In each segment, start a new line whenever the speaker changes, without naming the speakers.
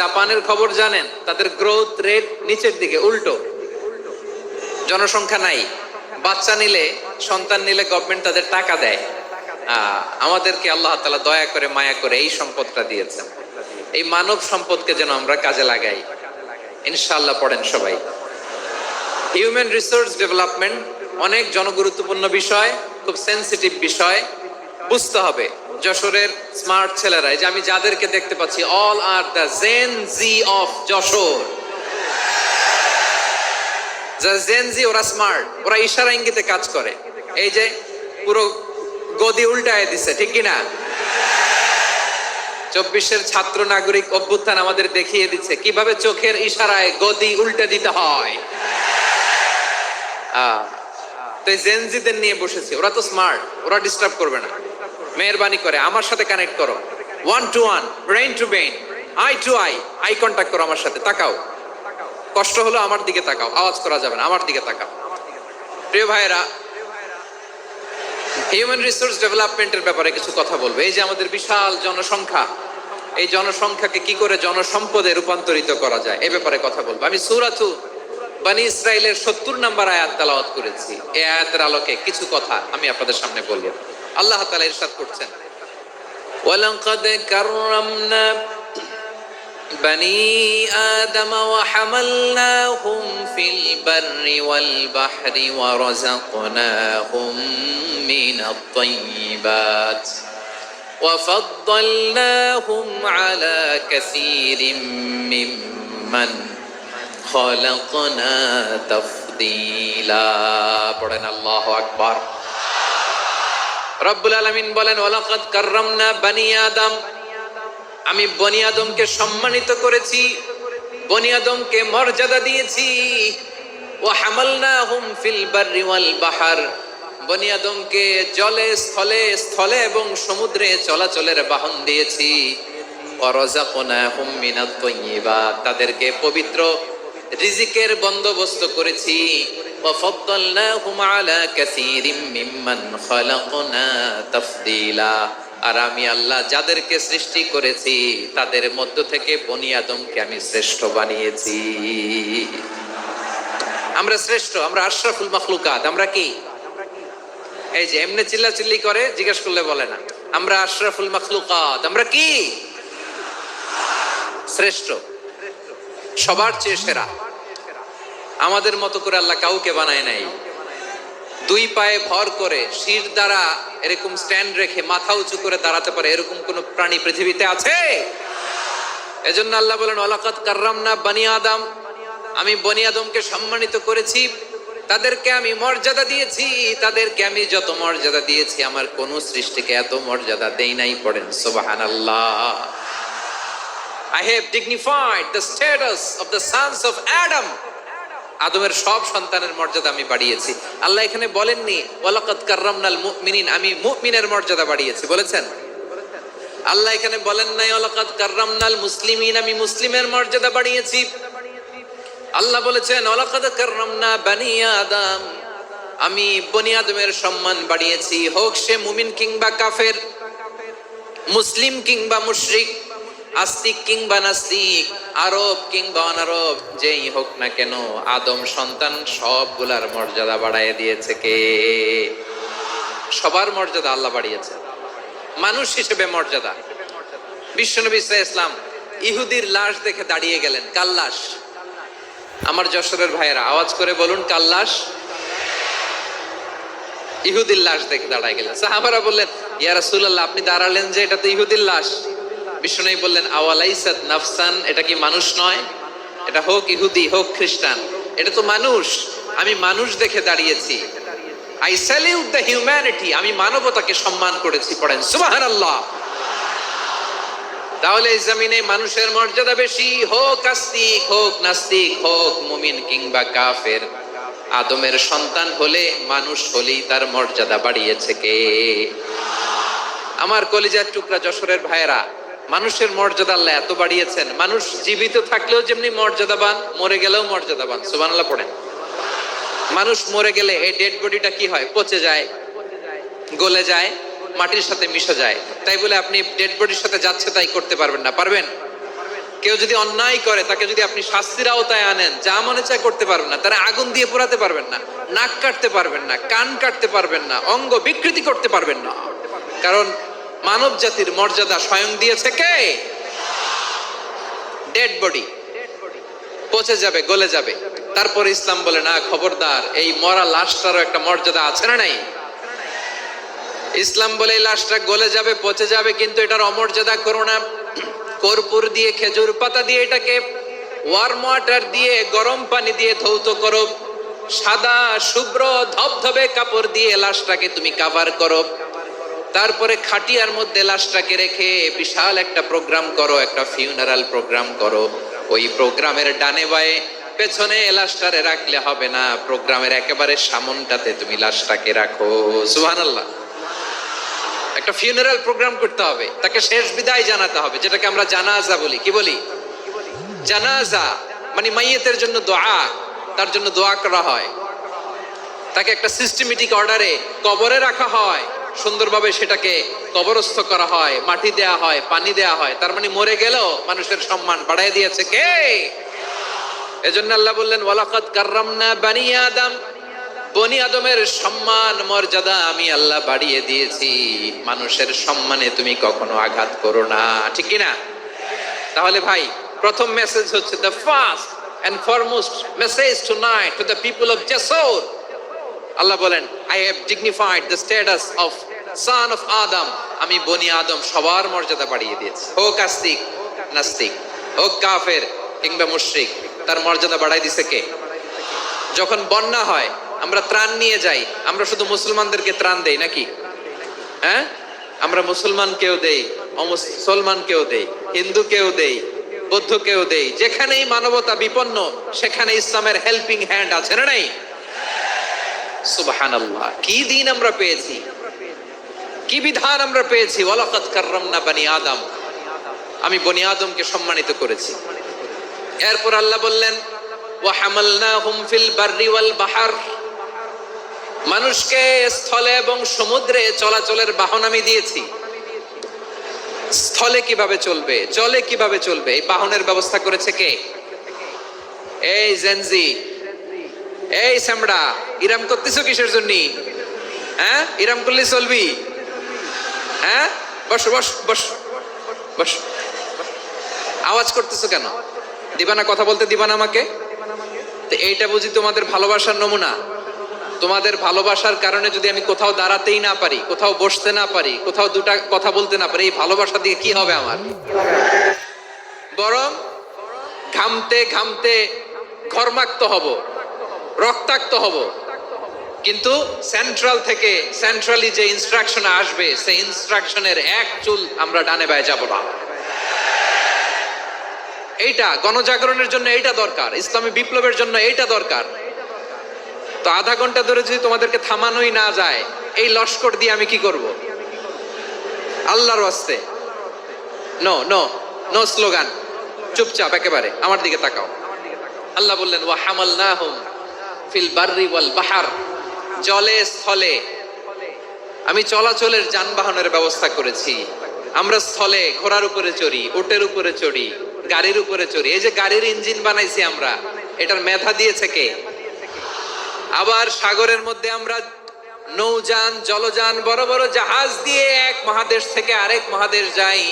জাপানের খবর জানেন? তাদের গ্রোথ রেট নিচের দিকে, উল্টো। জনসংখ্যা নাই, বাচ্চা নিলে, সন্তান নিলে গভর্নমেন্ট তাদের টাকা দেয়। আমাদেরকে আল্লাহ তাআলা দয়া করে মায়া করে এই সম্পদটা দিয়েছেন। এই মানব সম্পদকে যেন আমরা কাজে লাগাই, ইনশাআল্লাহ। পড়েন সবাই। হিউম্যান রিসোর্স ডেভেলপমেন্ট অনেক জনগুরুত্বপূর্ণ বিষয়, খুব সেন্সিটিভ বিষয়, বুঝতে হবে। যশোরের স্মার্ট ছেলেরা, এই যে আমি যাদেরকে দেখতে পাচ্ছি, all are the Gen Z of Jessore. Gen Z, ওরা স্মার্ট, ওরা ইশারা ইঙ্গিতে কাজ করে। এই যে পুরো গদি উল্টায় দিছে, ঠিক কিনা? 24-এর ছাত্র নাগরিক অভ্যুত্থান আমাদের দেখিয়ে দিচ্ছে কিভাবে চোখের ইশারায় গদি উল্টে দিতে হয়। তো এই জেনজিদের নিয়ে বসেছি, ওরা তো স্মার্ট, ওরা ডিস্টার্ব করবে না। মেহেরবানি করে আমার সাথে কানেক্ট করো, 1 to 1, brain to brain, eye to eye, eye contact করো, আমার সাথে তাকাও। কষ্ট হলো আমার দিকে তাকাও, আওয়াজ করা যাবে না, আমার দিকে তাকাও। প্রিয় ভাইয়েরা, হিউম্যান রিসোর্স ডেভেলপমেন্টের ব্যাপারে কিছু কথা বলবো। এই যে আমাদের বিশাল জনসংখ্যা, এই জনসংখ্যাকে কি করে জনসম্পদে রূপান্তরিত করা যায়, এ ব্যাপারে কথা বলবো। আমি সূরাতু বনী ইসরাইলের 70 নম্বর আয়াত তেলাওয়াত করেছি। এই আয়াতের আলোকে কিছু কথা আমি আপনাদের সামনে বলবো। আল্লাহ তাআলা ইরশাদ করছেন, ওয়ালাকাদ কাররামনা বনী আদম ওয়া হামালনাহুম ফিল বাররি ওয়াল বাহরি ওয়া রাযাকনাহুম মিনাত তাইয়্যিবাত ওয়া ফাদ্দালনাহুম আলা কাসীরিম মিম্মান খালাকনা তাফদীলা। পড়েন আল্লাহু আকবার। রব্বুল আলামিন বলেন, ওয়ালাকাদ কাররামনা বনী আদম, আমি বনী আদমকে সম্মানিত করেছি, বনী আদমকে মর্যাদা দিয়েছি। ওয়া হামালনাহুম ফিল বাররি ওয়াল বাহর, বনী আদমকে জলে, স্থলে, স্থলে এবং সমুদ্রে চলাচলের বাহন দিয়েছি। ওয়া রাযাকনাহুম মিনাত তাইয়্যিবাত, তাদেরকে পবিত্র রিজিকের বন্দোবস্ত করেছি। ওয়া ফাদ্দালনাহুম আলা কাসীরিম মিম্মান খালাকনা তাফদীলা, আর আমি আল্লাহ যাদেরকে সৃষ্টি করেছি তাদের মধ্য থেকে বনী আদমকে আমি শ্রেষ্ঠ বানিয়েছি। আমরা শ্রেষ্ঠ, আমরা আশরাফুল মাখলুকাত। আমরা কি? এই যে এমনি চিল্লাচিল্লি করে, জিজ্ঞেস করলে বলে না। আমরা আশরাফুল মাখলুকাত। আমরা কি? শ্রেষ্ঠ, সবার চেয়ে সেরা। আমাদের মতো করে আল্লাহ কাউকে বানায় নাই। 2 পায়ে ভর করে, শির দ্বারা এরকম স্ট্যান্ড রেখে মাথা উঁচু করে দাঁড়াতে পারে এরকম কোন প্রাণী পৃথিবীতে আছে? এজন্য আল্লাহ বলেন, ওয়ালাকাদ কাররামনা বনী আদম, আমি বনী আদমকে সম্মানিত করেছি, তাদেরকে আমি মর্যাদা দিয়েছি। তাদেরকে আমি যত মর্যাদা দিয়েছি আমার কোন সৃষ্টিকে এত মর্যাদা দেই নাই। পড়েন সুবহানাল্লাহ। I have dignified the status of the sons of Adam. আদমের সব সন্তানের মর্যাদা আমি বাড়িয়েছি। আল্লাহ এখানে বলেননি ওয়ালাকাদ কাররামনাল মুমিনিন, আমি মুমিনের মর্যাদা বাড়িয়েছি, বলেছেন? আল্লাহ এখানে বলেন নাই ওয়ালাকাদ কাররামনাল মুসলিমিন, আমি মুসলিমের মর্যাদা বাড়িয়েছি। আল্লাহ বলেছেন ওয়ালাকাদ কাররামনা বনী আদম, আমি বনী আদমের সম্মান বাড়িয়েছি। হোক সে মুমিন কিংবা কাফের, মুসলিম কিংবা মুশরিক, আস্তিক কিংবা নাস্তিক, আরব কিংবা অনারব, যেই হোক না কেন, আদম সন্তান সবগুলার মর্যাদা বাড়ায় দিয়েছে কে? সবার মর্যাদা আল্লাহ বাড়িয়েছে। মানুষ হিসেবে মর্যাদা। বিশ্বনবী সাল্লাল্লাহু আলাইহি ওয়াসাল্লাম ইহুদির লাশ দেখে দাঁড়িয়ে গেলেন। কার লাশ? আমার যশোরের ভাইয়েরা আওয়াজ করে বলুন, কার লাশ? ইহুদির লাশ দেখে দাঁড়ায় গেলেন। সাহাবারা বললেন, ইয়া রাসূলুল্লাহ, আপনি দাঁড়ালেন যে, এটা তো ইহুদির লাশ। বিশ্বনবী বললেন, আওয়ালাইসাত নাফসান, এটা কি মানুষ নয়? এটা হোক ইহুদি হোক খ্রিস্টান, এটা তো মানুষ। আমি মানুষ দেখে দাঁড়িয়েছি। আই স্যালিউট দ্য হিউম্যানিটি, আমি মানবতাকে সম্মান করেছি। পড়েন সুবহানাল্লাহ। তাহলে এই জমিনে মানুষের মর্যাদা বেশি, হোক আস্তিক হোক নাস্তিক, হোক মুমিন কিংবা কাফের। আদমের সন্তান হলে, মানুষ হলেই তার মর্যাদা বাড়িয়েছে কে? আমার কলিজার টুকরা যশোরের ভাইয়েরা, মানুষের মর্যাদা আল্লাহ এত বাড়িয়েছেন। মানুষ জীবিত থাকলেও যেমনি মর্যাদাবান, মরে গেলেও মর্যাদাবান। সুবহানাল্লাহ পড়েন। মানুষ মরে গেলে এই ডেড বডিটা কি হয়? পচে যায়, গলে যায়, মাটির সাথে মিশে যায়। তাই বলে আপনি ডেড বডির সাথে যাচ্ছে তাই করতে পারবেন না। পারবেন? কেউ যদি অন্যায় করে তাকে যদি আপনি শাস্তির আওতায় আনেন, যা মনে চায় করতে পারবেন না, তারা আগুন দিয়ে পোড়াতে পারবেন না, নাক কাটতে পারবেন না, কান কাটতে পারবেন না, অঙ্গ বিকৃতি করতে পারবেন না। কারণ মানব জাতির মর্যাদা স্বয়ং দিয়েছে কে? ডেড বডি, পচে যাবে, গলে যাবে। তারপরে ইসলাম বলে না, খবরদার, এই মরা লাশটারও একটা মর্যাদা আছে না নাই? ইসলাম বলে এই লাশটা গলে যাবে, পচে যাবে, কিন্তু এটার অমর্যাদা করো না। কর্পূর দিয়ে, খেজুর পাতা দিয়ে এটাকে ওয়ার্ম ওয়াটার দিয়ে, গরম পানি দিয়ে ধৌত করো। সাদা শুভ্র ধবধবে কাপড় দিয়ে লাশটাকে তুমি কাভার করো। তারপরে খাটিয়ার মধ্যে লাশটাকে রেখে বিশাল একটা প্রোগ্রাম করো, একটা ফিউনারাল প্রোগ্রাম করো। ওই প্রোগ্রামের ডানে বায়ে পেছনে লাশটারে রাখলে হবে না, প্রোগ্রামের একেবারে সামনটাতে তুমি লাশটাকে রাখো। সুবহানাল্লাহ। একটা ফিউনারাল প্রোগ্রাম করতে হবে, তাকে শেষ বিদায় জানাতে হবে, যেটাকে আমরা জানাজা বলি। কি বলি? জানাজা মানে মাইয়েতের জন্য দোয়া, তার জন্য দোয়া করা হয়। তাকে একটা সিস্টেমেটিক অর্ডারে কবরে রাখা হয়, সুন্দরভাবে সেটাকে কবরস্থ করা হয়, মাটি দেয়া হয়, পানি দেয়া হয়। তার মানে মরে গেলেও মানুষের সম্মান বাড়ায় দিয়েছে কে? এজন্য আল্লাহ বললেন ওয়ালাকাদ কাররামনা বানি আদম, বনি আদমের সম্মান মর্যাদা আমি আল্লাহ বাড়িয়ে দিয়েছি। মানুষের সম্মানে তুমি কখনো আঘাত করো না, ঠিক কি না? তাহলে ভাই, প্রথম মেসেজ হচ্ছে, the first and foremost message tonight to the people of Jasur, আল্লাহ বলেন, I have dignified the status of son of Adam, আমি বনি আদম সবার মর্যাদা বাড়িয়ে দিয়েছি। হোক আস্তিক নাস্তিক, হোক কাফের কিংবা মুশরিক, তার মর্যাদা বাড়াই দিছে কে? যখন বন্যা হয় আমরা ত্রাণ নিয়ে যাই, আমরা শুধু মুসলমানদেরকে ত্রাণ দেই নাকি? হ্যাঁ, আমরা মুসলমানকেও দেই, অমুসলমানকেও দেই, হিন্দুকেও দেই, বৌদ্ধকেও দেই। যেখানেই মানবতা বিপন্ন সেখানে ইসলামের হেল্পিং হ্যান্ড আছে না নাই? সুবহানাল্লাহ। কি দিন আমরা পেয়েছি, কি বিধান আমরা পেয়েছি। ওয়ালাকাদ কাররামনা বানি আদম, আমি বনি আদমকে সম্মানিত করেছি। এরপর আল্লাহ বললেন ওয়া হামালনাহুম ফিল বাররি ওয়াল বাহর, মানুষকে স্থলে এবং সমুদ্রে চলাচলের বাহন আমি দিয়েছি। স্থলে কিভাবে চলবে, জলে কিভাবে চলবে, এই বাহনের ব্যবস্থা করেছে কে? এই জেনজি, এই সামড়া, ইরাম করতেছো কিসের জন্য? হ্যাঁ, ইরাম করলে চলবি? হ্যাঁ, বস বস বস বস, আওয়াজ করতেছো কেন? দিবা না, কথা বলতে দিবা না আমাকে? তো এইটা বুঝি তোমাদের ভালোবাসার নমুনা? তোমাদের ভালোবাসার কারণে যদি আমি কোথাও দাঁড়াতেই না পারি, কোথাও বসতে না পারি, কোথাও দুটা কথা বলতে না পারি, এই ভালোবাসা দিয়ে কি হবে আমার? বরং ঘামতে ঘামতে ঘর্মাক্ত হব, রক্তাক্ত হব। কিন্তু সেন্ট্রাল থেকে, সেন্ট্রালি যে ইনস্ট্রাকশন আসবে, সেই ইনস্ট্রাকশনের এক চুল আমরা ডানে বায়ে যাব না। এইটা গণজাগরণের জন্য এইটা দরকার, ইসলামী বিপ্লবের জন্য এইটা দরকার। তো আধা ঘন্টা ধরে যদি তোমাদেরকে থামানোই না যায়, এই লস্কর দিয়ে আমি কি করব? আল্লাহর ওয়াস্তে নো নো নো স্লোগান, চুপচাপ একেবারে আমার দিকে তাকাও। আল্লাহ বললেন ওয়া হামালনাহুম ফিল বাররি ওয়াল বাহর, জলে স্থলে আমি চলাচলের যানবাহনের ব্যবস্থা করেছি। আমরা স্থলে ঘোড়ার উপরে চড়ি, উটের উপরে চড়ি, গাড়ির উপরে চড়ি। এই যে গাড়ির ইঞ্জিন বানাইছি আমরা, এটার মেধা দিয়েছে কে? আবার সাগরের মধ্যে আমরা নৌযান, জলযান, বড় বড় জাহাজ দিয়ে এক মহাদেশ থেকে আরেক মহাদেশ যাই,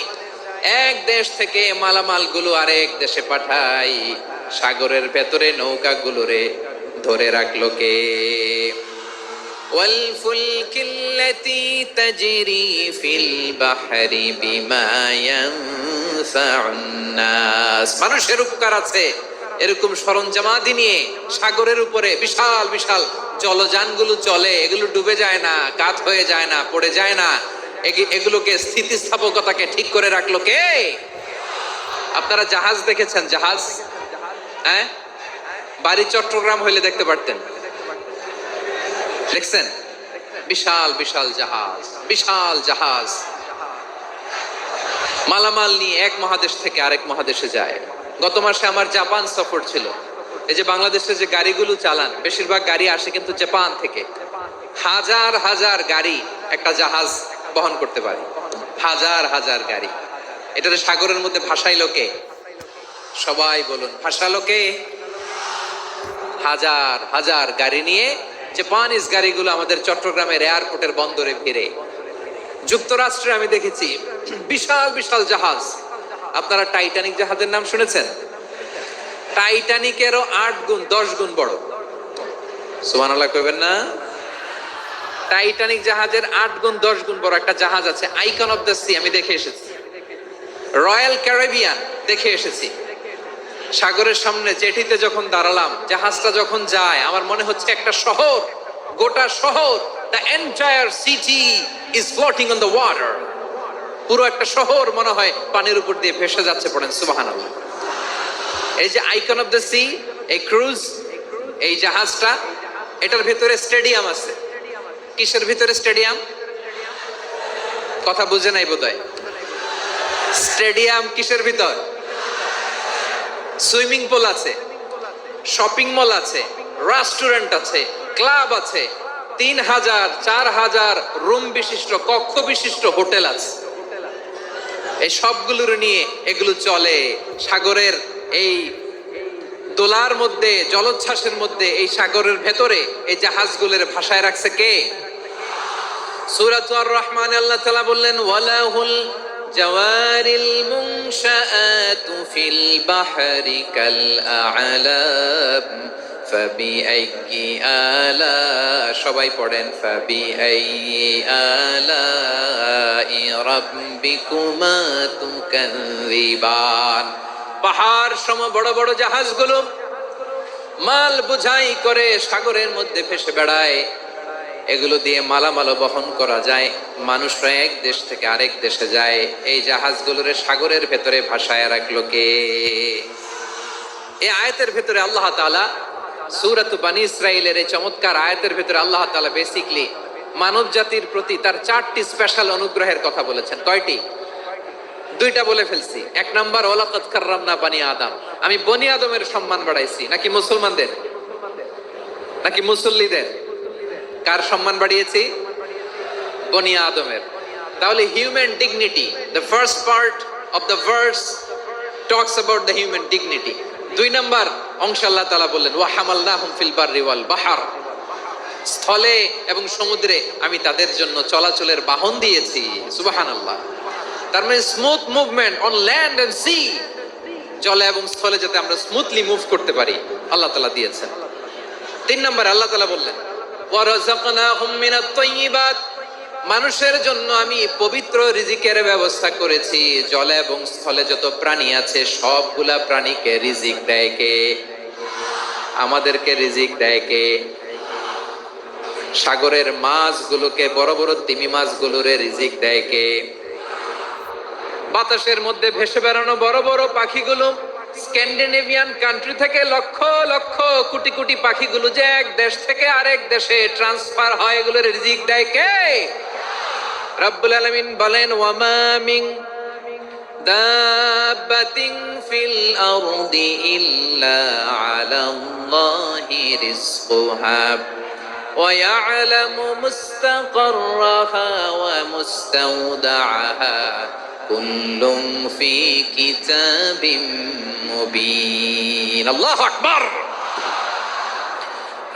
এক দেশ থেকে মালামাল গুলো আরেক দেশে পাঠাই। সাগরের ভেতরে নৌকাগুলোরে ধরে রাখলো কে? ওয়াল ফুলকিল্লাতী তাজরি ফিল বাহরি বিমা ইয়ানফাউন নাস, মানুষের উপকার আছে এরকম সরঞ্জামাদি নিয়ে সাগরের উপরে বিশাল বিশাল জলযানগুলো চলে। এগুলো ডুবে যায় না, কাত হয়ে যায় না, পড়ে যায় না। এগুলোকে স্থিতিস্থাপকতাকে ঠিক করে রাখলো কে? আপনারা জাহাজ দেখেছেন? জাহাজ, হ্যাঁ, বাড়ি চট্টগ্রাম হইলে দেখতে পারতেন, দেখছেন? বিশাল বিশাল জাহাজ, বিশাল জাহাজ মালামাল নিয়ে এক মহাদেশ থেকে আরেক মহাদেশে যায়। গত মাসে আমার জাপান সফর ছিল। এই যে বাংলাদেশে যে গাড়িগুলো চালান, বেশিরভাগ গাড়ি আসে কিন্তু জাপান থেকে। হাজার হাজার গাড়ি একটা জাহাজ বহন করতে পারে, হাজার হাজার গাড়ি। এটাতে সাগরের মধ্যে ভাসাইলো কে? সবাই বলুন ভাসালো কে? হাজার হাজার গাড়ি নিয়ে জাপানিজ গাড়িগুলো আমাদের চট্টগ্রামের এয়ারপোর্টের বন্দরে ভিড়ে। যুক্তরাষ্ট্রে আমি দেখেছি বিশাল বিশাল জাহাজ। আপনারা টাইটানিক জাহাজের নাম শুনেছেন? টাইটানিকেরও 8 গুণ 10 গুণ বড়। সুবহানাল্লাহ কইবেন না? টাইটানিক জাহাজের 8 গুণ 10 গুণ বড় একটা জাহাজ আছে, আইকন অফ দ্য সি। আমি দেখে এসেছি। রয়্যাল ক্যারিবিয়ান দেখে এসেছি। সাগরের সামনে জেটিতে যখন দাঁড়ালাম, জাহাজটা যখন যায়, আমার মনে হচ্ছে একটা শহর, গোটা শহর, the entire city is floating on the water. পুরো একটা শহর মনে হয় পানির উপর দিয়ে ভেসে যাচ্ছে। পড়েন সুবহানাল্লাহ। এই যে আইকন অফ দ্য সি, এই ক্রুজ, এই জাহাজটা, এটার ভিতরে স্টেডিয়াম আছে। কিসের ভিতরে স্টেডিয়াম? কথা বুঝে নাই বোধহয়। স্টেডিয়াম কিসের ভিতর? সুইমিং পুল আছে, শপিং মল আছে, রেস্টুরেন্ট আছে, ক্লাব আছে, 3000 4000 রুম বিশিষ্ট, কক্ষ বিশিষ্ট হোটেল আছে। এই সবগুলোর নিয়ে এগুলো চলে সাগরের এই দোলার মধ্যে, জলোচ্ছ্বাসের মধ্যে। এই সাগরের ভেতরে এই জাহাজগুলোর ভাষায় রাখছে কে? সূরাতুর রহমান আল্লাহ তাআলা বললেন ওয়ালাহুল জাওয়ারিল মুনশাআতু ফিল বাহরি কাল আ'লাম ফাবিআইয়ি আলা, সবাই পড়েন ফাবিআইয়ি আলাই রাব্বিকুমা তুকাযিবান। পাহাড় সম বড় বড় জাহাজগুলো মাল বোঝাই করে সাগরের মধ্যে ভেসে বেড়ায়। এগুলো দিয়ে মালামাল বহন করা যায়, মানুষরা এক দেশ থেকে আরেক দেশে যায়। এই জাহাজগুলোর সাগরের ভেতরে ভাসায় রাখলো কে? এই আয়াতের ভেতরে আল্লাহ তাআলা সূরাত বনী ইসরাঈলের এই চমৎকার আয়াতের ভেতরে আল্লাহ তাআলা বেসিক্যালি মানব জাতির প্রতি তার 4টি স্পেশাল অনুগ্রহের কথা বলেছেন। কয়টি? 2টা বলে ফেলছি। 1 নাম্বার ওয়ালাকাদ কাররামনা বনী আদম, আমি বনী আদমের সম্মান বাড়াইছি। নাকি মুসলমানদের? নাকি মুসল্লিদের? কার সম্মান বাড়িয়েছি? বনী আদমের। তাহলে human dignity, the first part of the verse talks about the human dignity. 2 number অংশ আল্লাহ তাআলা বললেন ওয়া হামালনাহুম ফিল বাররি ওয়াল বাহর, স্থলে এবং সমুদ্রে আমি তাদের জন্য চলাচলের বাহন দিয়েছি। সুবহানাল্লাহ। তার মানে smooth movement on land and sea, জলে এবং স্থলে যাতে আমরা স্মুথলি মুভ করতে পারি আল্লাহ তাআলা দিয়েছেন। 3 নাম্বার আল্লাহ তাআলা বললেন ওয়ারাযাকনাহুম মিনাত তাইয়্যিবাত, মানুষের জন্য আমি পবিত্র রিজিকের ব্যবস্থা করেছি। জলে এবং স্থলে যত প্রাণী আছে সবগুলা প্রাণীকে রিজিক দেয় কে? আমাদেরকে রিজিক দেয় কে? সাগরের মাছগুলোকে, বড় বড় তিমি মাছগুলোরে রিজিক দেয় কে? বাতাসের মধ্যে ভেসে বেড়ানো বড় বড় পাখিগুলো, স্ক্যান্ডিনেভিয়ান কান্ট্রি থেকে লক্ষ লক্ষ কোটি কোটি পাখিগুলো যে এক দেশ থেকে আরেক দেশে ট্রান্সফার হয়, এগুলোর রিজিক দেয় কে? রব্বুল আলামিন বলেন ওয়ামা মিন দাব্বাতিন ফিল আরদি ইল্লা আলাল্লাহি রিজকুহা ওয়া ইয়ালামু মুস্তাকাররাহা ওয়া মুস্তাওদাআহা কুল্লুম ফি কিতাবিম মুবিন। আল্লাহু আকবার।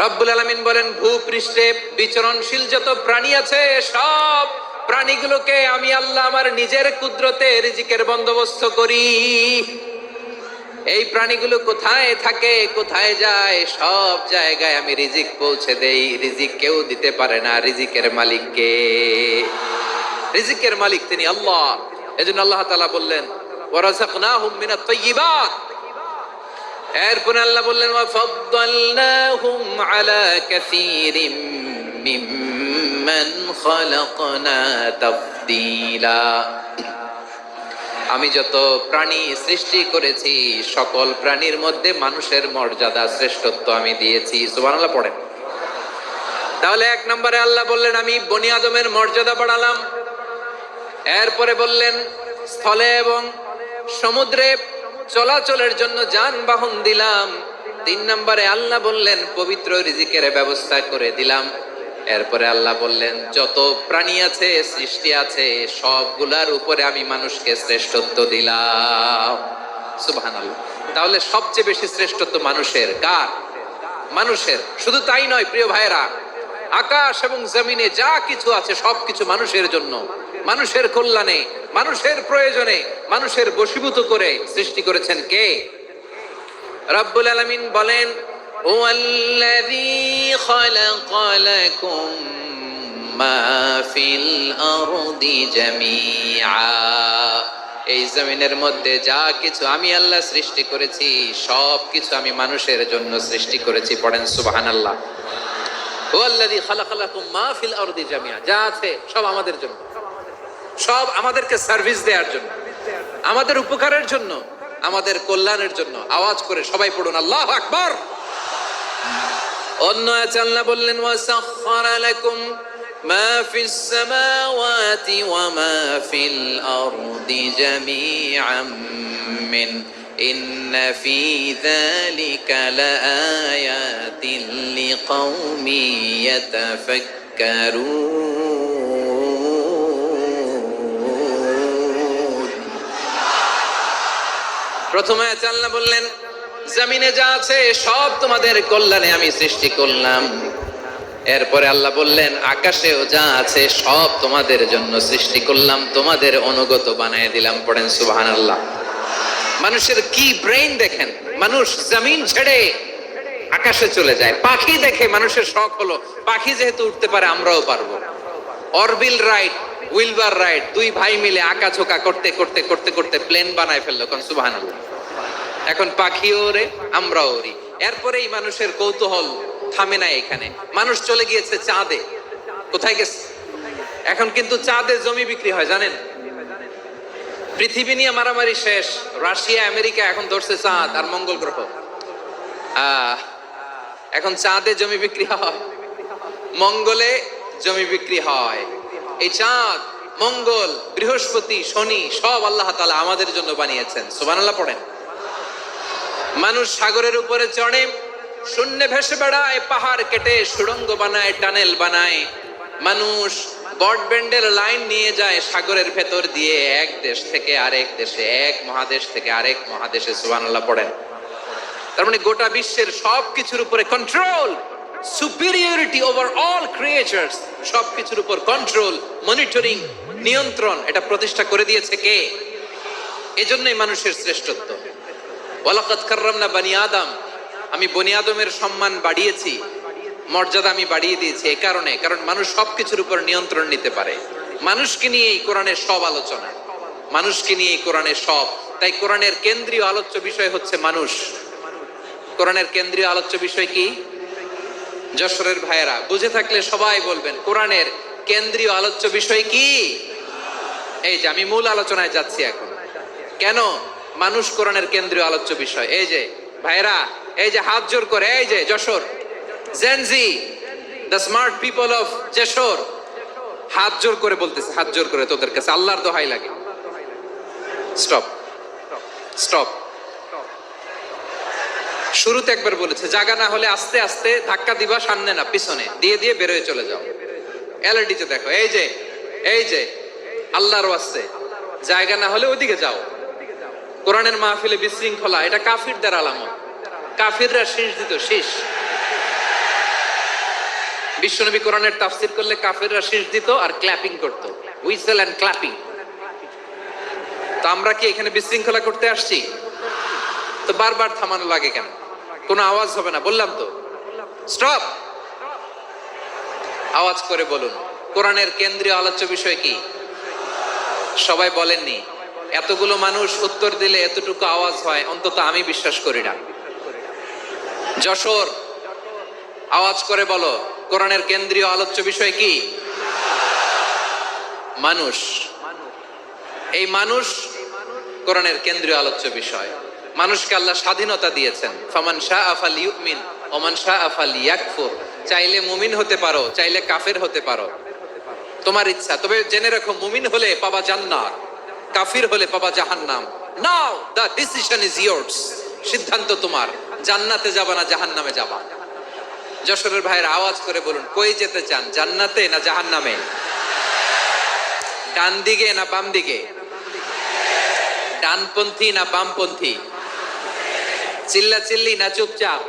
রব্বুল আলামিন বলেন ভূপৃষ্ঠে বিচরণশীল যত প্রাণী আছে সব প্রাণীগুলোকে আমি আল্লাহ আমার নিজের কুদরতে রিজিকের বন্দোবস্ত করি। এই প্রাণীগুলো কোথায় থাকে, কোথায় যায়, সব জায়গায় আমি রিজিক পৌঁছে দেই। রিজিক কেউ দিতে পারে না, রিজিকের মালিক কে? রিজিকের মালিক তিনি আল্লাহ। এজন্য আল্লাহ তাআলা বললেন ওয়ারাযাকনাহুম মিনাত তাইয়্যিবাত। এরপরে আল্লাহ বললেন ওয়া ফাদ্দালনাহুম আলা কাসীরিম মিম্মান খালাকনা তাফদীলা। আমি যত প্রাণী সৃষ্টি করেছি সকল প্রাণীর মধ্যে মানুষের মর্যাদা, শ্রেষ্ঠত্ব আমি দিয়েছি। সুবহানাল্লাহ পড়েন। তাহলে 1 নম্বরে আল্লাহ বললেন আমি বনী আদমের মর্যাদা বাড়ালাম। এরপরে বললেন স্থলে এবং সমুদ্রে চলাচলের জন্য যানবাহন দিলাম। 3 নম্বরে আল্লাহ বললেন পবিত্র রিজিকের ব্যবস্থা করে দিলাম। এরপরে আল্লাহ বললেন যত প্রাণী আছে, সৃষ্টি আছে, সবগুলার উপরে আমি মানুষকে শ্রেষ্ঠত্ব দিলাম। সুবহানাল্লাহ। তাহলে সবচেয়ে বেশি শ্রেষ্ঠত্ব মানুষের। কার? মানুষের। শুধু তাই নয় প্রিয় ভাইরা, আকাশ এবং জমিনে যা কিছু আছে সবকিছু মানুষের জন্য, মানুষের কল্যাণে, মানুষের প্রয়োজনে, মানুষের বশীভূত করে সৃষ্টি করেছেন কে? রব্বুল আলামিন বলেন, হুয়াল্লাযী খালাকা লাকুম মা ফিল আরদি জামিআ। এই জমিনের মধ্যে যা কিছু আমি আল্লাহ সৃষ্টি করেছি সব কিছু আমি মানুষের জন্য সৃষ্টি করেছি। পড়েন সুবহানাল্লাহ। হুয়াল্লাযী খালাকা লাকুম মা ফিল আরদি জামিআ, যা আছে সব আমাদের জন্য, সব আমাদেরকে সার্ভিস দেওয়ার জন্য, আমাদের উপকারের জন্য, আমাদের কল্যাণের জন্য। আওয়াজ করে সবাই পড়ুন আল্লাহু আকবার। অন্য আয়াতে আল্লাহ বললেন, ওয়াসাখখারা লাকুম মা ফিস সামাওয়াতি ওয়া মা ফিল আরদি জামিআন মিন ইন্না ফি যালিকা লাআয়াতিন লিকাউমি ইয়াতাফাক্কারুন। প্রথম আয়াতে আল্লাহ বললেন, জমিনে যা আছে সব তোমাদের কল্যাণে আমি সৃষ্টি করলাম। এরপরে আল্লাহ বললেন, আকাশেও যা আছে সব তোমাদের জন্য সৃষ্টি করলাম, তোমাদের অনুগত বানিয়ে দিলাম। পড়েন সুবহানাল্লাহ। মানুষের কি ব্রেইন দেখেন, মানুষ জমিন ছেড়ে আকাশে চলে যায়। পাখি দেখে মানুষের শখ হলো পাখি যেহেতু উঠতে পারে আমরাও পারবো। অরবিল রাইট, উইলবার রাইট, দুই ভাই মিলে আঁকাঝোঁকা করতে করতে করতে করতে প্লেন বানায় ফেললো। কোন সুবহানাল্লাহ। এখন পাখিও ওরে, আমরাও ওরি। এরপরেই মানুষের কৌতূহল থামে না এখানে। মানুষ চলে গিয়েছে চাঁদে। কোথায় গেছে? এখন কিন্তু চাঁদে জমি বিক্রি হয় জানেন। পৃথিবী নিয়ে মারামারি শেষ, রাশিয়া আমেরিকা এখন ধরছে চাঁদ আর মঙ্গল গ্রহ। এখন চাঁদে জমি বিক্রি হয়, মঙ্গলে জমি বিক্রি হয়। এই চাঁদ, মঙ্গল, বৃহস্পতি, শনি সব আল্লাহ তাআলা আমাদের জন্য বানিয়েছেন। সুবহানাল্লাহ পড়েন। মানুষ সাগরের উপরে চড়ে, শূন্যে ভেসে বেড়ায়, পাহাড় কেটে সুড়ঙ্গ বানায়, টানেল বানায়। মানুষ ব্রডব্যান্ডের লাইন নিয়ে যায় সাগরের ভেতর দিয়ে, এক দেশ থেকে আরেক দেশে, এক মহাদেশ থেকে আরেক মহাদেশে। সুবহানাল্লাহ পড়েন। তার মানে গোটা বিশ্বের সবকিছুর উপরে control, superiority over all creatures, সবকিছুর উপর কন্ট্রোল, মনিটরিং, নিয়ন্ত্রণ, এটা প্রতিষ্ঠা করে দিয়েছে কে? এজন্যই মানুষের শ্রেষ্ঠত্ব। ওয়ালাকাদ কাররামনা বানি আদম, আমি বনি আদমের সম্মান বাড়িয়েছি, মর্যাদা আমি বাড়িয়ে দিয়েছি। এই কারণে, কারণ মানুষ সবকিছুর উপর নিয়ন্ত্রণ নিতে পারে। মানুষকে নিয়ে এই কোরআনের সব আলোচনা, মানুষকে নিয়ে এই কোরআনের সব। তাই কোরআনের কেন্দ্রীয় আলোচ্য বিষয় হচ্ছে মানুষ। কোরআনের কেন্দ্রীয় আলোচ্য বিষয় কি? যশোরের ভাইয়েরা বুঝে থাকলে সবাই বলবেন, কোরআনের কেন্দ্রীয় আলোচ্য বিষয় কি? এই যে আমি মূল আলোচনায় যাচ্ছি এখন। কেন মানুষ কোরআনের কেন্দ্রীয় আলোচ্য বিষয়? এই যে ভাইয়েরা, এই যে হাত জোর করে, এই যে Jessore Gen Z, the smart people of Jessore, হাত জোর করে বলতেছে, হাত জোর করে তোদের কাছে আল্লাহর দোহাই লাগে, স্টপ স্টপ। শুরুতে একবার বলেছে, জায়গা না হলে আস্তে আস্তে ধাক্কা দিবা, সামনে না পিছনে, দিয়ে দিয়ে বেরোয় চলে যাও। এলইডিতে দেখো, এই যে এই যে আল্লাহর ওয়াস্তে জায়গা না হলে ওইদিকে যাও। কোরআনের মাহফিলে বিশৃঙ্খলা, এটা কাফিরদের আলামত। কাফিররা শীষ দিত, শীষ। বিশ্বনবী কোরআনের তাফসির করলে কাফিররা শীষ দিত আর ক্ল্যাপিং করত, হুইসেল এন্ড ক্ল্যাপিং। তো আমরা কি এখানে বিশৃঙ্খলা করতে আসছি? তো বারবার থামানো লাগে কেন? কোনো আওয়াজ হবে না, বললাম তো স্টপ। আওয়াজ করে বলুন, কোরআনের কেন্দ্রীয় আলোচ্য বিষয় কি? সবাই বলেননি। এতগুলো মানুষ উত্তর দিলে এতটুকু আওয়াজ হয়, অন্তত আমি বিশ্বাস করি না। যশোর, আওয়াজ করে বলো, কোরআনের কেন্দ্রীয় আলোচ্য বিষয় কি? মানুষ। এই মানুষ কোরআনের কেন্দ্রীয় আলোচ্য বিষয়। মানুষকে আল্লাহ স্বাধীনতা দিয়েছেন। ফামান শাআ ফালিউমিন ওয়া মান শাআ ফালিয়াকফুর। চাইলে মুমিন হতে পারো, চাইলে কাফের হতে পারো, তোমার ইচ্ছা। তবে জেনে রাখো, মুমিন হলে পাবা জান্নাত, কাফির হলে পাবা জাহান্নাম। নাও দ্য ডিসিশন ইজ ইয়ার্স। সিদ্ধান্ত তোমার, জান্নাতে যাবা না জাহান্নামে যাবা। যশোরের ভাইয়ের আওয়াজ করে বলুন, কই যেতে চান, জান্নাতে না জাহান্নামে? ডান দিকে না বাম দিকে? ডানপন্থী না বামপন্থী? চিল্লা চিল্লি না চুপচাপ?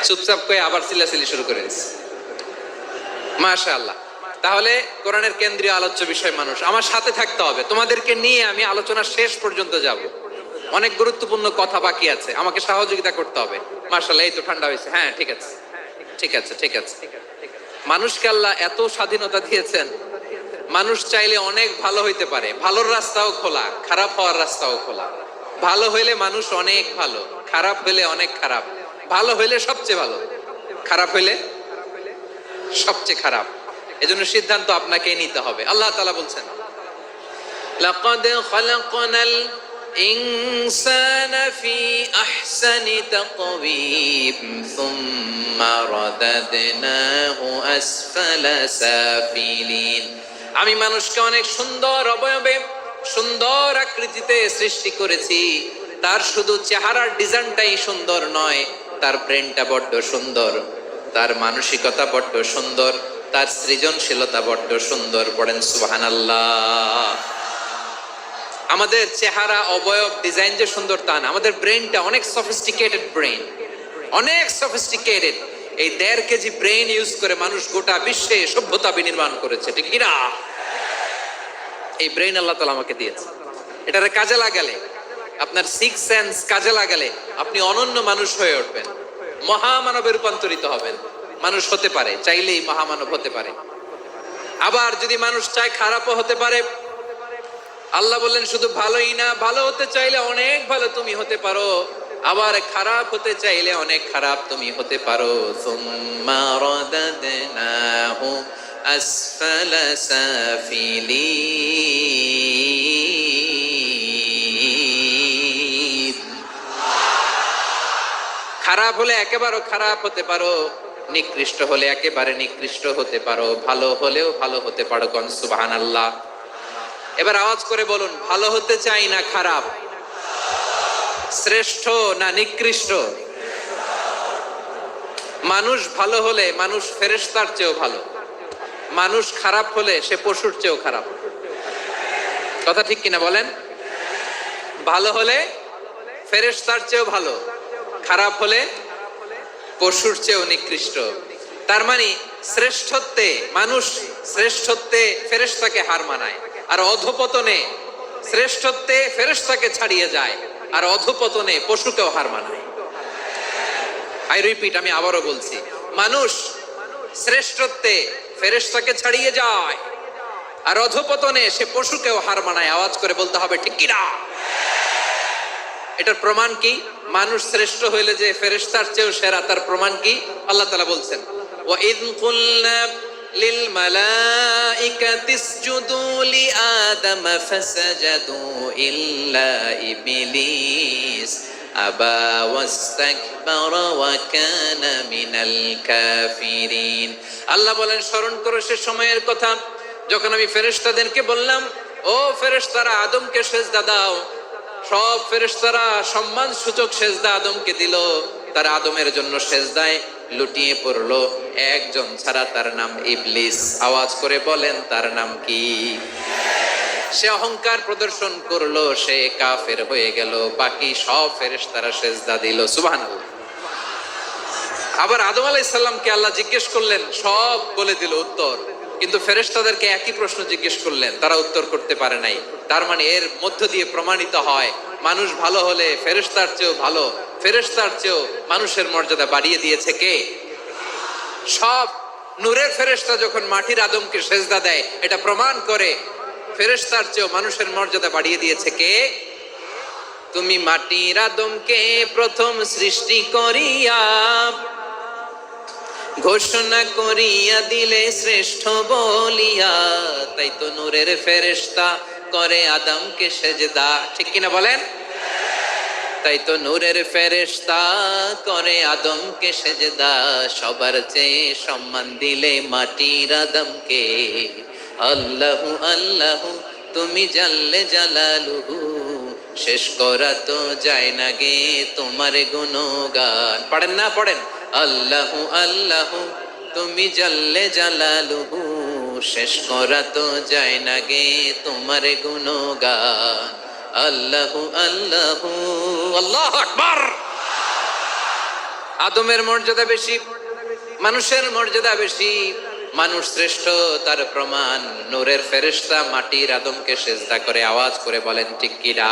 চুপচাপ কয়ে আবার চিল্লা চিল্লি শুরু করে দিচ্ছে। মাশাআল্লাহ। তাহলে কোরআনের কেন্দ্রীয় আলোচ্য বিষয় মানুষ। আমার সাথে থাকতে হবে, তোমাদেরকে নিয়ে আমি আলোচনা শেষ পর্যন্ত যাব। অনেক গুরুত্বপূর্ণ কথা বাকি আছে, আমাকে সহযোগিতা করতে হবে। মাশাআল্লাহ, এই তো ঠান্ডা হয়েছে। হ্যাঁ, ঠিক আছে ঠিক আছে ঠিক আছে। মানুষকে আল্লাহ এত স্বাধীনতা দিয়েছেন, মানুষ চাইলে অনেক ভালো হইতে পারে। ভালোর রাস্তাও খোলা, খারাপ হওয়ার রাস্তাও খোলা। ভালো হইলে মানুষ অনেক ভালো, খারাপ হইলে অনেক খারাপ। ভালো হইলে সবচেয়ে ভালো, খারাপ হইলে সবচেয়ে খারাপ। এজন্য সিদ্ধান্ত আপনাকে নিতে হবে। আল্লাহ তাআলা বলছেন, লাকাদ খালাকনাল ইনসানা ফি আহসানি তাকওয়িম সুম্মা রাদাদনাহু আসফালা সাফিলিন। আমি মানুষকে অনেক সুন্দর অবয়বে, সুন্দর আকৃতিতে সৃষ্টি করেছি। তার শুধু চেহারার ডিজাইনটাই সুন্দর নয়, তার ব্রেনটা বড্ড সুন্দর, তার মানসিকতা বড্ড সুন্দর, তার সৃজনশীলতা বড্ড সুন্দর। পড়েন সুবহানাল্লাহ। আমাদের চেহারা, অবয়ব, ডিজাইন যে সুন্দর তা না, আমাদের ব্রেনটা অনেক সফিস্টিকেটেড ব্রেন, অনেক সফিস্টিকেটেড। এই 1.5 কেজি ব্রেন ইউজ করে মানুষ গোটা বিশ্বে সভ্যতা বিনির্মাণ করেছে, ঠিক কিনা? এই ব্রেন আল্লাহ তাআলা আমাকে দিয়েছে। এটারে কাজে লাগালে, আপনার 6 সেন্স কাজে লাগালে আপনি অনন্য মানুষ হয়ে উঠবেন, মহামানবে রূপান্তরিত হবেন। মানুষ হতে পারে, চাইলেই মহামানব হতে পারে। আবার যদি মানুষ চায় খারাপও হতে পারে। আল্লাহ বললেন শুধু ভালোই না, ভালো হতে চাইলে অনেক ভালো তুমি হতে পারো, আবার খারাপ হতে চাইলে অনেক খারাপ তুমি হতে পারো। সুম্মা রাদাদনাহু আসফালা সাফিলিন। খারাপ হলে একেবারে খারাপ হতে পারো, নিকৃষ্ট হলে একেবারে নিকৃষ্ট হতে পারো, ভালো হলেও ভালো হতে পারো। কোন সুবহানাল্লাহ। এবার আওয়াজ করে বলুন, ভালো হতে চাই না খারাপ? শ্রেষ্ঠ না নিকৃষ্ট? মানুষ ভালো হলে মানুষ ফেরেশতার চেয়েও ভালো, মানুষ খারাপ হলে সে পশুর চেয়েও খারাপ। কথা ঠিক কিনা বলেন? ভালো হলে ফেরেশতার চেয়েও ভালো, খারাপ হলে পশুর চেয়েও নিকৃষ্ট। তার মানে শ্রেষ্ঠত্বে মানুষ, শ্রেষ্ঠত্বে ফেরেশতাকে হার মানায়, আর অধপতনে শ্রেষ্ঠত্বে ফেরেশতাকে ছাড়িয়ে যায়, আর অধপতনে পশুকেও হার মানায়। আই রিপিট, আমি আবারও বলছি, মানুষ শ্রেষ্ঠত্বে ফেরেশতাকে ছাড়িয়ে যায়, আর অধপতনে সে পশুকেও হার মানায়। আওয়াজ করে বলতে হবে ঠিক কিনা? এটার প্রমাণ কি? মানুষ শ্রেষ্ঠ হইলে যে ফেরেশতার চেয়েও সেরা, তার প্রমাণ কি? আল্লাহ তাআলা বলছেন, ওয়া ইয কুলনা লিল মালাইকাতি ইসজুদু লি আদম ফাসাজাদু ইল্লা ইবলিস আবা ওয়াস্তাকবারা ওয়া কানা মিনাল কাফিরিন। আল্লাহ বলেন, স্মরণ করো সে সময়ের কথা যখন আমি ফেরেশতাদেরকে বললাম, ও ফেরেশতারা আদমকে সেজদা দাও। সব ফেরেশতারা সম্মান সূচক সেজদা আদমকে দিল। তারা আদমের জন্য সেজদায় লুটিয়ে পড়লো, একজন ছাড়া, তার নাম ইবলিস। আওয়াজ করে বলেন, তার নাম কি? সে অহংকার প্রদর্শন করলো, সে কাফের হয়ে গেল। বাকি সব ফেরেশতারা সেজদা দিল। সুবহানাল্লাহ। আবার আদম আলাইহিস সালামকে আল্লাহ জিজ্ঞেস করলেন, সব বলে দিল উত্তর, কিন্তু ফেরেশতাদেরকে একই প্রশ্ন জিজ্ঞেস করলেন, তারা উত্তর করতে পারে নাই। তার মানে এর মধ্য দিয়ে প্রমাণিত হয়, মানুষ ভালো হলে ফেরেশতার চেয়েও ভালো, ফেরেশতার চেয়েও মানুষের মর্যাদা বাড়িয়ে দিয়েছে কে? সব নূরের ফেরেশতা যখন মাটির আদমকে সেজদা দেয়, এটা প্রমাণ করে ফেরেশতার চেয়েও মানুষের মর্যাদা বাড়িয়ে দিয়েছে কে? তুমি মাটির আদমকে প্রথম সৃষ্টি করিয়া ঘোষণা করিয়া দিলে শ্রেষ্ঠ বলিয়া, তাই তো নূরের ফেরেশতা করে আদমকে সেজদা। ঠিক কিনা বলেন? তাই তো নূরের ফেরেশতা করে আদমকে সেজদা। সবার চেয়ে সম্মান দিলে মাটির আদমকে। আল্লাহু আল্লাহু তুমি জাল্লে জালালুহু, শেষ করা তো যায় না গে তোমার গুণগান। পড়েন না? পড়েন, আল্লাহু আল্লাহু তুমি জাল্লে জালালুহু, শেষ করা তো যায় না গে তোমার গুণগান। আল্লাহু আল্লাহু আল্লাহু আকবার। আদমের মর্যাদা বেশি, মানুষের মর্যাদা বেশি, মানুষ শ্রেষ্ঠ তার প্রমাণ নূরের ফেরেশতা মাটির আদমকে সেজদা করে আওয়াজ করে বলেন ঠিক কি না?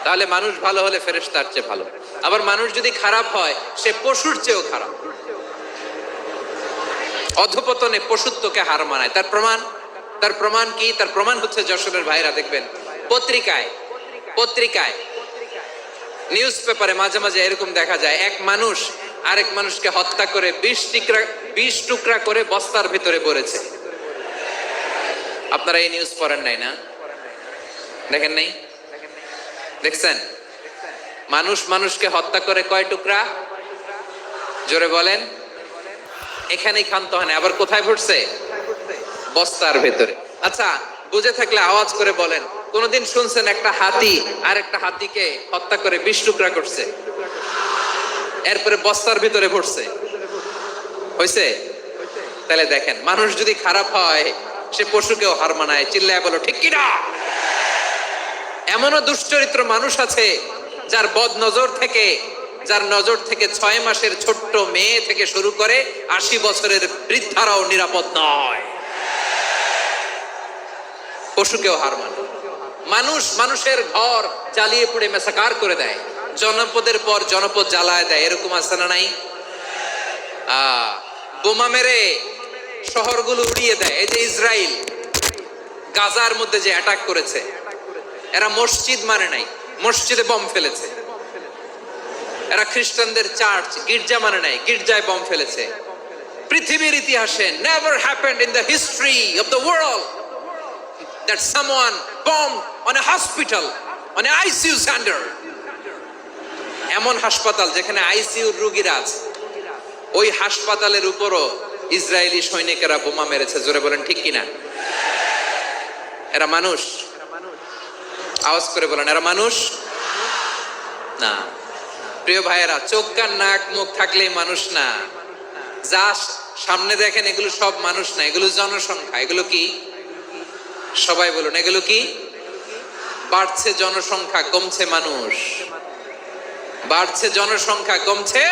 তাহলে মানুষ ভালো হলে ফেরেশতার চেয়ে ভালো। আবার মানুষ যদি খারাপ হয় সে পশুর চেয়েও খারাপ, অধপতনে পশুত্বকে হার মানায়। তার প্রমাণ কি? তার প্রমাণ হচ্ছে যশোরের ভাইরা দেখবেন পত্রিকায় নিউজ পেপারে মাঝে মাঝে এরকম দেখা যায়, এক মানুষ আরেক মানুষকে হত্যা করে 20 টুকরা করে বস্তার ভিতরে পড়েছে। আপনারা এই নিউজ পড়েন নাই না? দেখেন নাই? দেখছেন? মানুষ মানুষকে হত্যা করে কয় টুকরা? জোরে বলেন। এখানেই ক্ষান্ত হয় না, আবার কোথায় পড়ছে? বস্তার ভেতরে। আচ্ছা, বুঝে থাকলে আওয়াজ করে বলেন, কোনদিন শুনছেন একটা হাতি আর একটা হাতিকে হত্যা করে 20 টুকরা করছে, এরপরে বস্তার ভিতরে পড়ছে? হয়েছে? তাহলে দেখেন, মানুষ যদি খারাপ হয় সে পশুকেও হার মানায়। চিল্লায় বলো ঠিক কিনা? এমনও দুশ্চরিত্র মানুষ আছে যার নজর থেকে 6 মাসের ছোট্ট মেয়ে থেকে শুরু করে 80 বছরের বৃদ্ধারাও নিরাপদ নয়। পশুকেও হার মানে। মানুষের ঘর জ্বালিয়ে পুড়ে মেসাকার করে দেয়, জনপদের পর জনপদ জ্বালায় দেয়, এরকম আছে না নাই? বোমা মেরে শহরগুলো উড়িয়ে দেয়। এই যে ইসরায়েল গাজার মধ্যে যে অ্যাটাক করেছে, এরা মসজিদ মানে নাই, মসজিদে বম ফেলেছে। এরা খ্রিস্টানদের চার্চ গির্জা মানে নাই, গির্জায় বম ফেলেছে। পৃথিবীর ইতিহাসে never happened in the history of the world that someone bombed on a hospital, on an ICU center. এমন হাসপাতাল যেখানে আইসিইউ রোগীরা আছে, ওই হাসপাতালের উপরও ইসরায়েলি সৈনিকেরা বোমা মেরেছে। জোরে বলেন ঠিক কিনা? এরা মানুষ? আওয়াজ করে বলেন, এরা মানুষ না। প্রিয় ভাইয়েরা, চোখ কান নাক মুখ থাকলেই মানুষ না। যা সামনে দেখেন এগুলো সব মানুষ না, এগুলো জনসংখ্যা। এগুলো কি? সবাই বলুন, এগুলো কি? বাড়ছে জনসংখ্যা, কমছে মানুষ। বাড়ছে জনসংখ্যা, কমছে।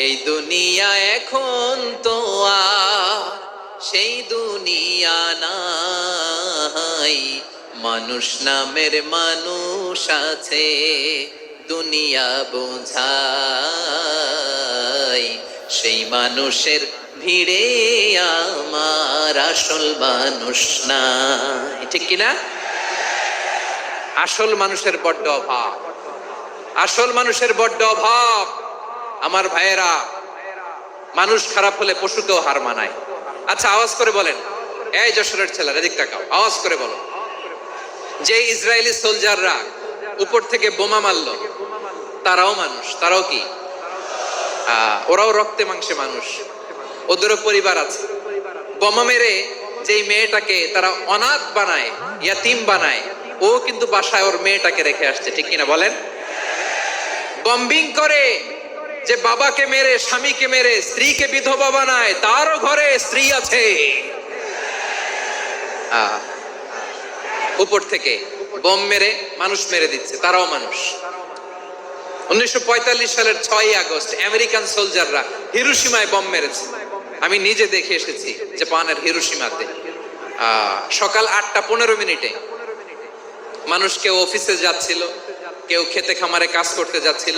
এই দুনিয়া এখন তো আর সেই দুনিয়া নাই, মানুষ নামের মানুষ আছে দুনিয়া বোঝাই, সেই মানুষের ভিড়ে আমার আসল মানুষ নাই। ঠিক কিনা? আসল মানুষের বড্ড অভাব, আসল মানুষের বড্ড অভাব। আমার ভাইয়েরা, মানুষ খারাপ হলে পশুকেও হার মানায়। আচ্ছা, আওয়াজ করে বলেন, এই যশোরের ছেলেরা এদিক তাকাও, আওয়াজ করে বলো, যে ইসরায়েলি সোলজাররা উপর থেকে বোমা মারলো তারাও মানুষ? তারাও কি? ওরাও রক্তে মাংসে মানুষ, ওদেরও পরিবার আছে। বোমা মেরে যেই মেয়েটাকে তারা অনাথ বানায়, ইয়াতিম বানায়, ও কিন্তু বাসায় ওর মেয়েটাকে রেখে আসছে। ঠিক কিনা বলেন? বম্বিং করে যে বাবাকে মেরে, স্বামীকে মেরে স্ত্রীকে বিধবা বানায়, তারও ঘরে স্ত্রী আছে। উপর থেকে বোম মেরে মানুষ মেরে দিচ্ছে, তারাও মানুষ। 1945 সালের 6ই আগস্ট আমেরিকান সোলজাররা হিরোশিমায় বম মেরেছে। আমি নিজে দেখে এসেছি জাপানের হিরোশিমাতে। সকাল 8:15 মানুষ কেউ অফিসে যাচ্ছিল, কেউ খেতে খামারে কাজ করতে যাচ্ছিল।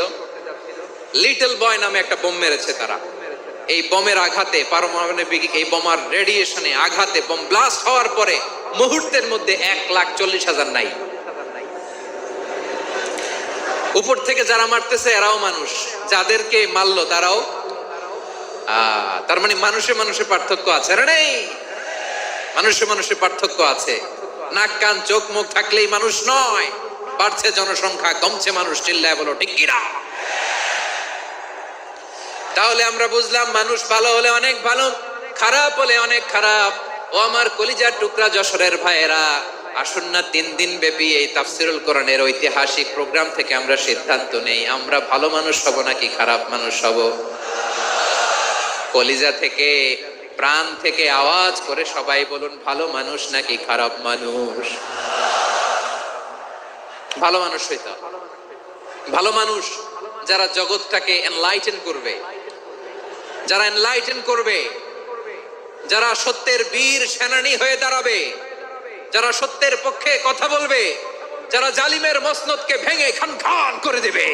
লিটল বয় নামে একটা বোম মেরেছে তারা। এই বোমের আঘাতে, পারমাণবিক এই বোমার রেডিয়েশনে আঘাতে, বোম ব্লাস্ট হওয়ার পরে মুহূর্তের মধ্যে 1,40,000 নাই। উপর থেকে যারা মারতেছে এরাও মানুষ, যাদেরকে মারলো তারাও। তার মানে মানুষে মানুষে পার্থক্য আছে না? নেই? মানুষে মানুষে পার্থক্য আছে। নাক কান চোখ মুখ থাকলেই মানুষ নয়। বাড়ছে জনসংখ্যা, কমছে মানুষ। চিল্লায় বলো ঠিক কিনা? তাহলে আমরা বুঝলাম, মানুষ ভালো হলে অনেক ভালো, খারাপ হলে অনেক খারাপ। ও আমার কলিজার টুকরা যশোরের ভাইয়েরা, আসুন না 3 দিন ব্যাপী এই তাফসিরুল কোরআনের ঐতিহাসিক প্রোগ্রাম থেকে আমরা সিদ্ধান্ত নেই, আমরা ভালো মানুষ হব নাকি খারাপ মানুষ হব। কলিজা থেকে প্রাণ থেকে আওয়াজ করে সবাই বলুন, ভালো মানুষ নাকি খারাপ মানুষ? ভালো মানুষ হইতে হবে। ভালো মানুষ যারা জগৎটাকে এনলাইটেন করবে, যারা এনলাইটেন করবে, যারা সত্যের বীর সেনানী হয়ে দাঁড়াবে, যারা সত্যের পক্ষে কথা বলবে, যারা জালিমের মসনদকে ভেঙে খান খান করে দেবে,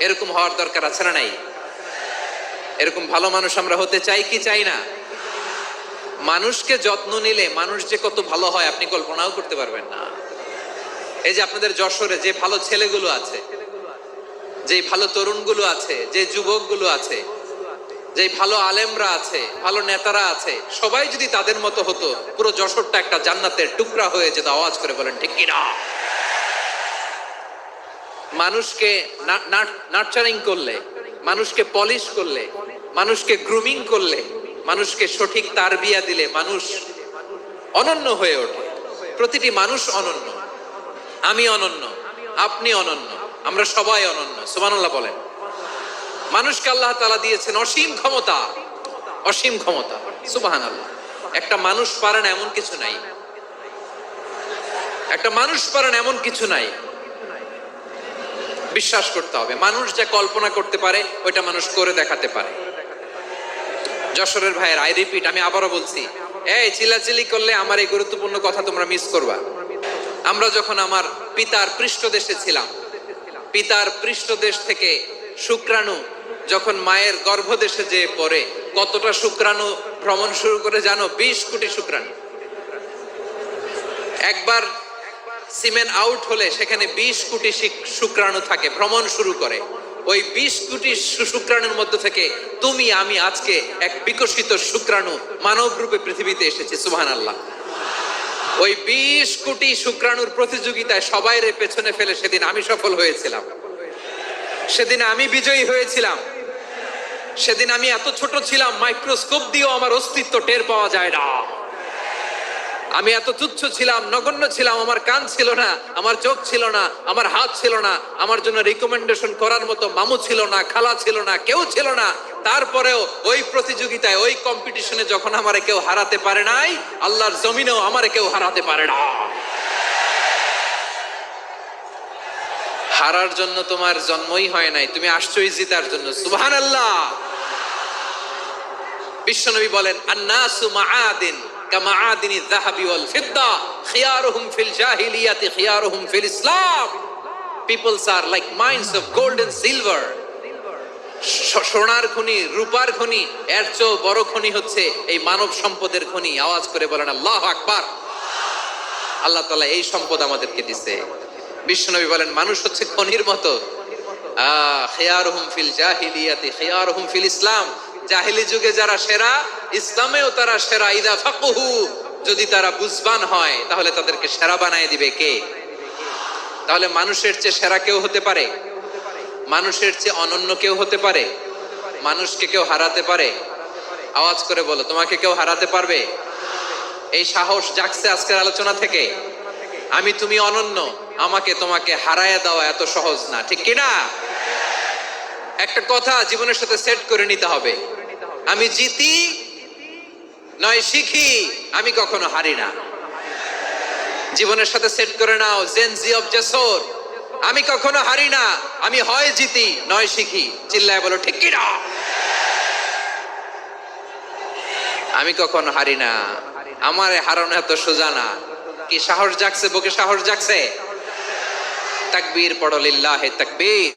এরকম হওয়ার দরকার আছে না নাই? এরকম ভালো মানুষ আমরা হতে চাই কি চাই না? মানুষকে যত্ন নিলে মানুষ যে কত ভালো হয় আপনি কল্পনাও করতে পারবেন না। এই যে আপনাদের যশোরে যে ভালো ছেলেগুলো আছে, যে ভালো তরুণগুলো আছে, যে যুবকগুলো আছে, যে ভালো আলেমরা আছে, ভালো নেতারা আছে, সবাই যদি তাদের মতো হতো, পুরো যশোরটা একটা জান্নাতের টুকরা হয়ে যেত। আওয়াজ করে বলেন ঠিক কিনা? মানুষকে নার্চারিং করলে, মানুষকে পলিশ করলে, মানুষকে গ্রুমিং করলে, মানুষকে সঠিক তারবিয়া দিলে মানুষ অনন্য হয়ে ওঠে। প্রতিটি মানুষ অনন্য। আমি অনন্য, আপনি অনন্য, আমরা সবাই অনন্য। সুবহানাল্লাহ বলেন। মানুষকে আল্লাহ তাআলা দিয়েছেন অসীম ক্ষমতা, অসীম ক্ষমতা। সুবহানাল্লাহ। একটা মানুষ পারে না এমন কিছু নাই, একটা মানুষ পারে না এমন কিছু নাই। বিশ্বাস করতে হবে, মানুষ যা কল্পনা করতে পারে ওইটা মানুষ করে দেখাতে পারে। যশোরের ভাইয়ের, আই রিপিট, আমি আবারও বলছি, এই চিল্লাচিল্লি করলে আমার এই গুরুত্বপূর্ণ কথা তোমরা মিস করবা। আমরা যখন আমার পিতার পৃষ্ঠদেশে ছিলাম, পিতার পৃষ্ঠদেশ থেকে শুক্রাণু যখন মায়ের গর্ভদেশে যেয়ে পড়ে, কতটা শুক্রাণু ভ্রমণ শুরু করে জানো? 20 কোটি শুক্রাণু। একবার সিমেন আউট হলে সেখানে 20 কোটি শুক্রাণু থাকে, ভ্রমণ শুরু করে। ওই 20 কোটি শুক্রাণুর মধ্যে থেকে তুমি আমি আজকে এক বিকশিত শুক্রাণু মানব রূপে পৃথিবীতে এসেছি। সুবহানাল্লাহ। ওই 20 কোটি শুক্রাণুর প্রতিযোগিতায় সবাইরে পেছনে ফেলে সেদিন আমি সফল হয়েছিলাম, সেদিন আমি বিজয়ী হয়েছিলাম। সেদিন আমি এত ছোট ছিলাম, মাইক্রোস্কোপ দিয়েও আমার অস্তিত্ব টের পাওয়া যায় না। আমি এত তুচ্ছ ছিলাম, নগণ্য ছিলাম। আমার কান ছিল না, আমার চোখ ছিল না, আমার হাত ছিল না, আমার জন্য রিকমেন্ডেশন করার মতো মামু ছিল না, খালা ছিল না, কেউ ছিল না। তারপরেও ওই প্রতিযোগিতায়, ওই কম্পিটিশনে যখন আমারে কেউ হারাতে পারে নাই, আল্লাহর জমিনেও আমারে কেউ হারাতে পারে না। হারার জন্য তোমার জন্মই হয় নাই, তুমি আসছোই জিতার জন্য। সুবহানাল্লাহ। বিশ্বনবী বলেন, আন্নাসু মাআদিন কামাআদিনি যাহাবি ওয়াল ফিদ্দা খিয়ারুহুম ফিল জাহিলিয়াতি খিয়ারুহুম ফিল ইসলাম। Peoples are like mines of gold and silver. সোনার খনি, রূপার খনি, এর চেয়ে বড় খনি হচ্ছে এই মানব সম্পদের খনি। আওয়াজ করে বলেন আল্লাহু আকবার। আল্লাহ তাআলা এই সম্পদ আমাদেরকে দিয়েছে। বিশ্বনবী বলেন, মানুষ হচ্ছে খনির মতো। খিয়ারুহুম ফিল জাহিলিয়াতি খিয়ারুহুম ফিল ইসলাম। জাহিলি যুগে যারা সেরা, ইসলামেও তারা সেরা। ইদা ফাকুহু, যদি তারা বুঝবান হয় তাহলে তাদেরকে সেরা বানায় দিবে কে? তাহলে মানুষের চেয়ে সেরা কেউ হতে পারে? মানুষের চেয়ে অনন্য কেউ হতে পারে? মানুষকে কেউ হারাতে পারে? আওয়াজ করে বলো, তোমাকে কেউ হারাতে পারবে? এই সাহস জাগছে আজকের আলোচনা থেকে। আমি তুমি অনন্য, আমাকে তোমাকে হারায় দেওয়া এত সহজ না, ঠিক কিনা? একটা কথা জীবনের সাথে সেট করে নিতে হবে, আমি জিতি নয় শিখি, আমি কখনো হারি না। জীবনের সাথে সেট করে নাও, জেনজি অফ যশোর, আমি কখনো হারি না, আমি হয় জিতি নয় শিখি। চিল্লায় বলো ঠিক কিনা? আমি কখনো হারি না, আমার হারানো এত সোজা না। কি সাহস জাগছে? বুকে সাহস জাগছে? তাকবীর পড়ো, লিল্লাহে তাকবীর।